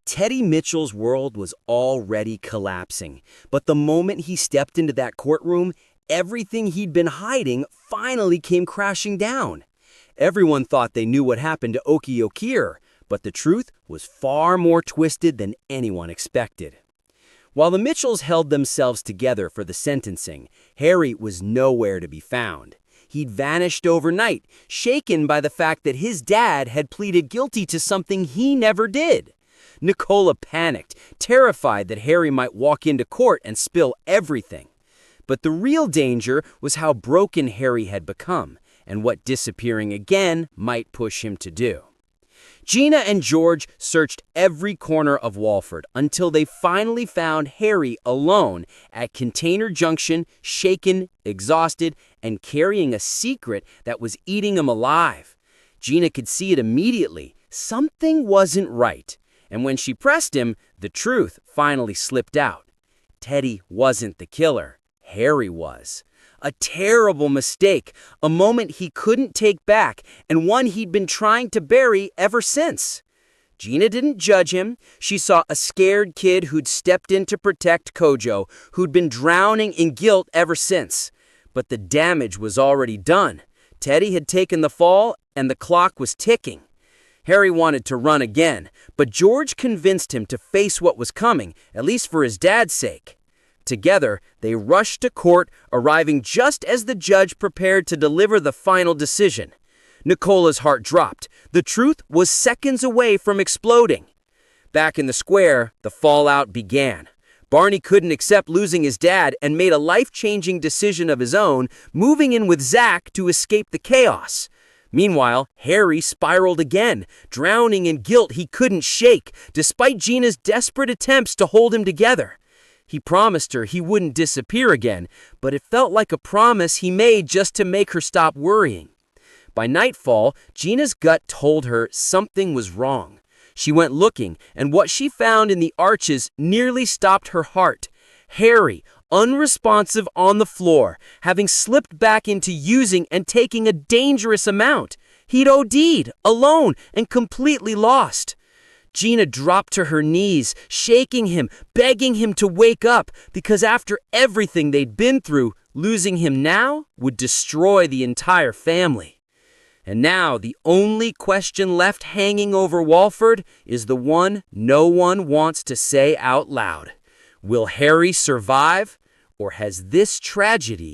Teddy Mitchell's world was already collapsing, but the moment he stepped into that courtroom, everything he'd been hiding finally came crashing down. Everyone thought they knew what happened to Okie Okyere, but the truth was far more twisted than anyone expected. While the Mitchells held themselves together for the sentencing, Harry was nowhere to be found. He'd vanished overnight, shaken by the fact that his dad had pleaded guilty to something he never did. Nicola panicked, terrified that Harry might walk into court and spill everything. But the real danger was how broken Harry had become, and what disappearing again might push him to do. Gina and George searched every corner of Walford until they finally found Harry alone at Container Junction, shaken, exhausted, and carrying a secret that was eating him alive. Gina could see it immediately. Something wasn't right. And when she pressed him, the truth finally slipped out. Teddy wasn't the killer. Harry was. A terrible mistake, a moment he couldn't take back, and one he'd been trying to bury ever since. Gina didn't judge him. She saw a scared kid who'd stepped in to protect Kojo, who'd been drowning in guilt ever since. But the damage was already done. Teddy had taken the fall, and the clock was ticking. Harry wanted to run again, but George convinced him to face what was coming, at least for his dad's sake. Together, they rushed to court, arriving just as the judge prepared to deliver the final decision. Nicola's heart dropped. The truth was seconds away from exploding. Back in the square, the fallout began. Barney couldn't accept losing his dad and made a life-changing decision of his own, moving in with Zach to escape the chaos. Meanwhile, Harry spiraled again, drowning in guilt he couldn't shake, despite Gina's desperate attempts to hold him together. He promised her he wouldn't disappear again, but it felt like a promise he made just to make her stop worrying. By nightfall, Gina's gut told her something was wrong. She went looking, and what she found in the arches nearly stopped her heart. Harry, unresponsive on the floor, having slipped back into using and taking a dangerous amount. He'd OD'd, alone, and completely lost. Gina dropped to her knees, shaking him, begging him to wake up, because after everything they'd been through, losing him now would destroy the entire family. And now the only question left hanging over Walford is the one no one wants to say out loud. Will Harry survive, or has this tragedy